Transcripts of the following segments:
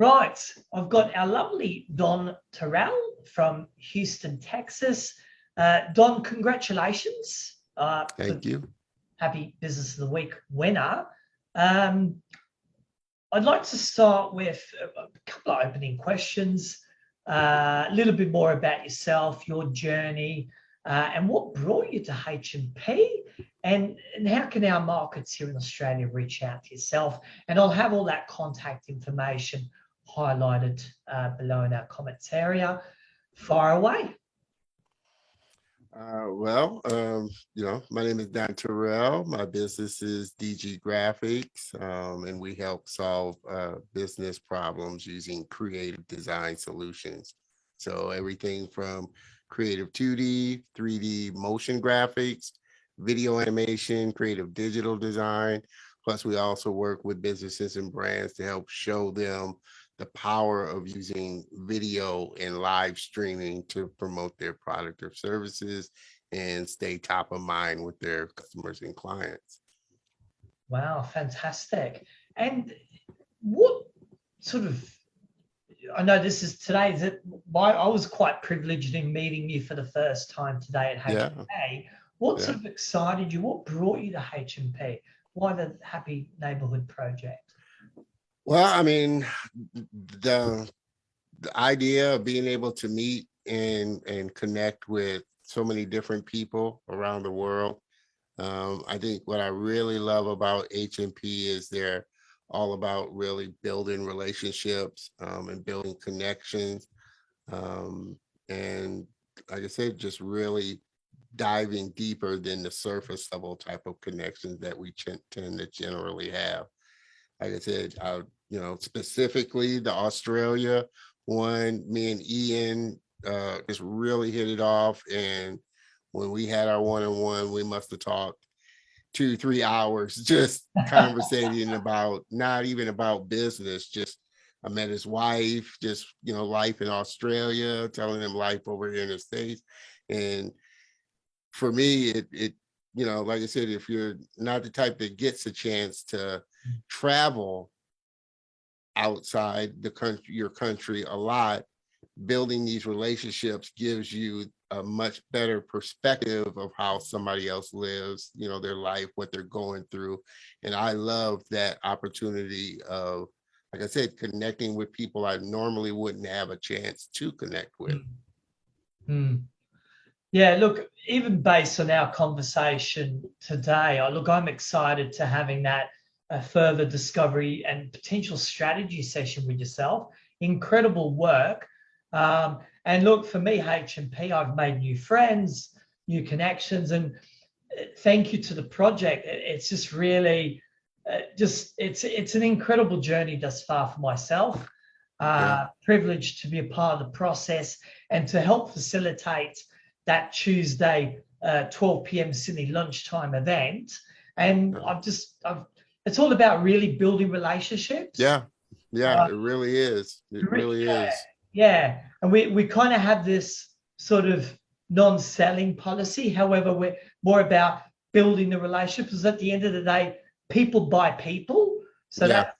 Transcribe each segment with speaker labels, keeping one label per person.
Speaker 1: Right, I've got our lovely Don Terrell from Housten, Texas. Don, congratulations for
Speaker 2: Thank you.
Speaker 1: Happy Business of the Week winner. I'd like to start with a couple of opening questions, a little bit more about yourself, your journey, and what brought you to HMP, and how can our markets here in Australia reach out to yourself? And I'll have all that contact information highlighted below in our comments area. Fire away.
Speaker 2: My name is Don Terrell. My business is DG Grafix, and we help solve business problems using creative design solutions. So everything from creative 2D, 3D motion graphics, video animation, creative digital design. Plus, we also work with businesses and brands to help show them the power of using video and live streaming to promote their product or services and stay top of mind with their customers and clients.
Speaker 1: Wow, fantastic. And what sort of, I know this is today, I was quite privileged in meeting you for the first time today at HMP. Yeah. What sort of excited you? What brought you to HMP? Why the Happy Neighborhood Project?
Speaker 2: Well, I mean, the idea of being able to meet and connect with so many different people around the world. I think what I really love about HMP is they're all about really building relationships and building connections. And like I said, just really diving deeper than the surface level type of connections that we tend to generally have. Like I said, specifically the Australia one, me and Ian just really hit it off. And when we had our one-on-one, we must have talked 2-3 hours, just conversating about, not even about business, just I met his wife, just, life in Australia, telling him life over here in the States. And for me, it like I said, if you're not the type that gets a chance to travel outside the country, your country a lot, building these relationships gives you a much better perspective of how somebody else lives, their life, what they're going through. And I love that opportunity of, like I said, connecting with people I normally wouldn't have a chance to connect with.
Speaker 1: Yeah, look, even based on our conversation today, I'm excited to having that further discovery and potential strategy session with yourself. Incredible work. And look, for me, HMP, I've made new friends, new connections, and thank you to the project. It's just really, it's an incredible journey thus far for myself. Privileged to be a part of the process and to help facilitate that Tuesday 12 p.m. Sydney lunchtime event. And it's all about really building relationships.
Speaker 2: Yeah, it really is. It really is.
Speaker 1: Yeah, and we kind of have this sort of non-selling policy. However, we're more about building the relationship, because at the end of the day, people buy people. So that's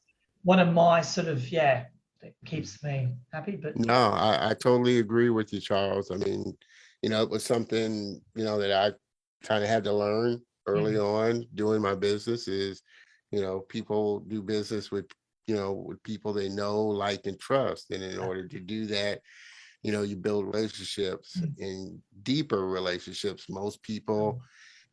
Speaker 1: one of my sort of, that keeps me happy. But
Speaker 2: no, I totally agree with you, Charles. I mean, it was something, that I kind of had to learn early on doing my business is, people do business with, with people they know, like, and trust. And in order to do that, you build relationships and deeper relationships. Most people,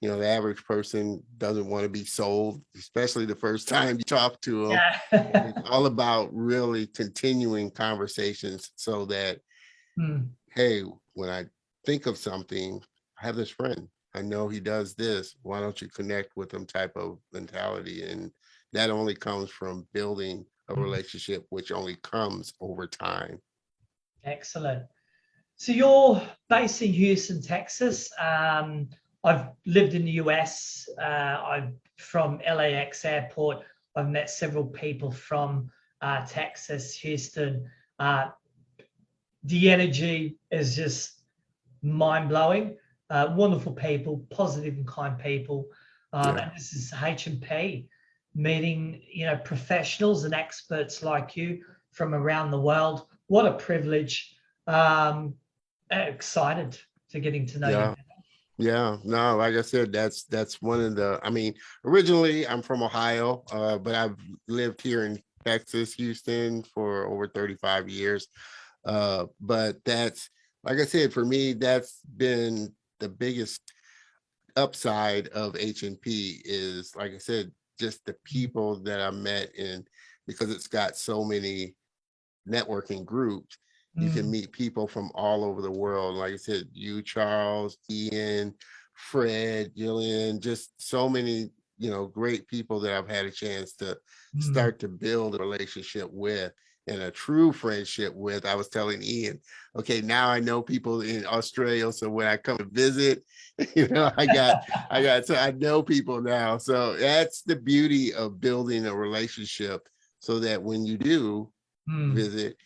Speaker 2: the average person doesn't want to be sold, especially the first time you talk to them. It's all about really continuing conversations so that, hey, when I think of something, I have this friend, I know he does this, why don't you connect with him type of mentality. And that only comes from building a relationship, which only comes over time.
Speaker 1: Excellent. So you're based in Housten, Texas. I've lived in the US. I'm from LAX airport. I've met several people from Texas, Houston. The energy is just mind-blowing. Wonderful people, positive and kind people. And this is HMP meeting, professionals and experts like you from around the world. What a privilege. Excited to getting to know you.
Speaker 2: Yeah. Yeah, no, like I said, that's one of the, I mean, originally I'm from Ohio, but I've lived here in Texas, Houston for over 35 years. But that's, like I said, for me, that's been the biggest upside of HNP is, like I said, just the people that I met in, because it's got so many networking groups. You can meet people from all over the world. Like I said, you, Charles, Ian, Fred, Gillian, just so many, great people that I've had a chance to start to build a relationship with and a true friendship with. I was telling Ian, okay, now I know people in Australia. So when I come to visit, so I know people now. So that's the beauty of building a relationship so that when you do visit,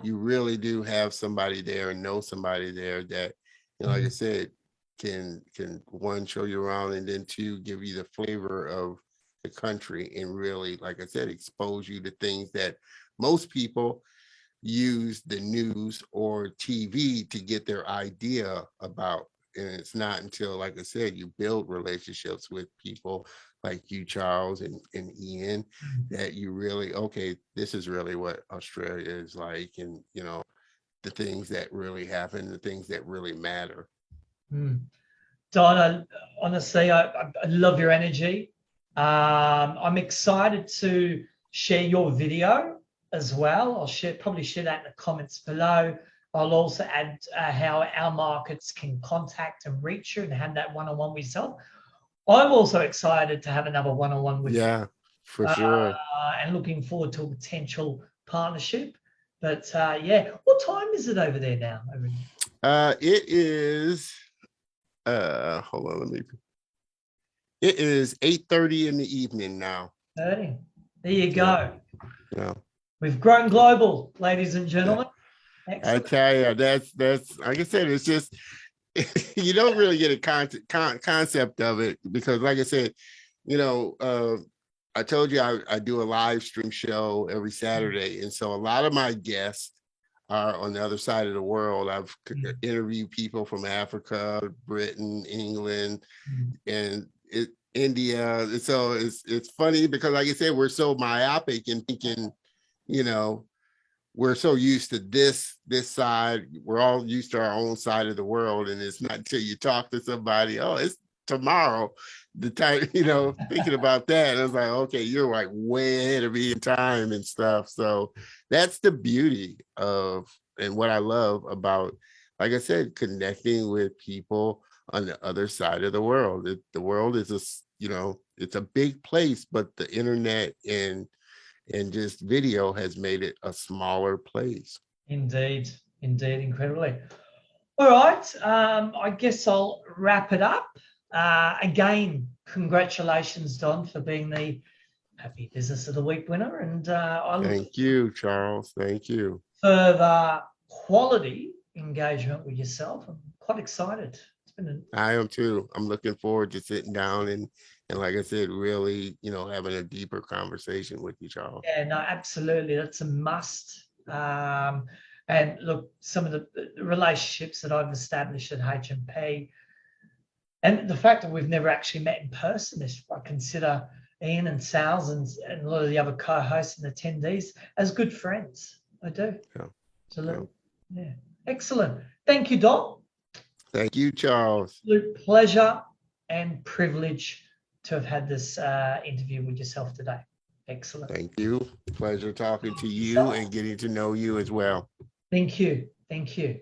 Speaker 2: you really do have somebody there and know somebody there that, like I said, can one, show you around, and then two, give you the flavor of the country, and really, like I said, expose you to things that most people use the news or TV to get their idea about. And it's not until, like I said, you build relationships with people like you, Charles, and Ian, that you really, okay, this is really what Australia is like, and the things that really happen, the things that really matter.
Speaker 1: Don, honestly, I love your energy. I'm excited to share your video as well. I'll probably share that in the comments below. I'll also add how our markets can contact and reach you and have that one-on-one with yourself. I'm also excited to have another one-on-one with you.
Speaker 2: Yeah, for sure.
Speaker 1: And looking forward to a potential partnership. But yeah, what time is it over there now?
Speaker 2: It is, hold on, it is 8:30 in the evening now.
Speaker 1: 30. There you go.
Speaker 2: Yeah.
Speaker 1: We've grown global, ladies and gentlemen.
Speaker 2: I tell you, that's like I said, it's just you don't really get a concept of it, because, like I said, I told you I do a live stream show every Saturday, and so a lot of my guests are on the other side of the world. I've interviewed people from Africa, Britain, England, and India. And so it's funny because, like I said, we're so myopic in thinking, we're so used to this side. We're all used to our own side of the world, and it's not until you talk to somebody, oh, it's tomorrow. The time, thinking about that, I was like, okay, you're like way ahead of me in time and stuff. So that's the beauty of, and what I love about, like I said, connecting with people on the other side of the world. The world is it's a big place, but the internet and just video has made it a smaller place.
Speaker 1: Indeed, incredibly. All right, I guess I'll wrap it up. Again, congratulations, Don, for being the Happy Business of the Week winner. And
Speaker 2: Thank you, Charles. Thank you.
Speaker 1: Further quality engagement with yourself. I'm quite excited.
Speaker 2: I am too. I'm looking forward to sitting down and like I said, really, having a deeper conversation with you, Charles.
Speaker 1: Yeah, no, absolutely. That's a must. And look, some of the relationships that I've established at HMP, and the fact that we've never actually met in person, is I consider Ian and Sal's and a lot of the other co-hosts and attendees as good friends. I do.
Speaker 2: Yeah.
Speaker 1: Absolutely. Yeah. Excellent. Thank you, Don.
Speaker 2: Thank you, Charles.
Speaker 1: Absolute pleasure and privilege to have had this interview with yourself today. Excellent.
Speaker 2: Thank you. Pleasure talking to you and getting to know you as well.
Speaker 1: Thank you. Thank you.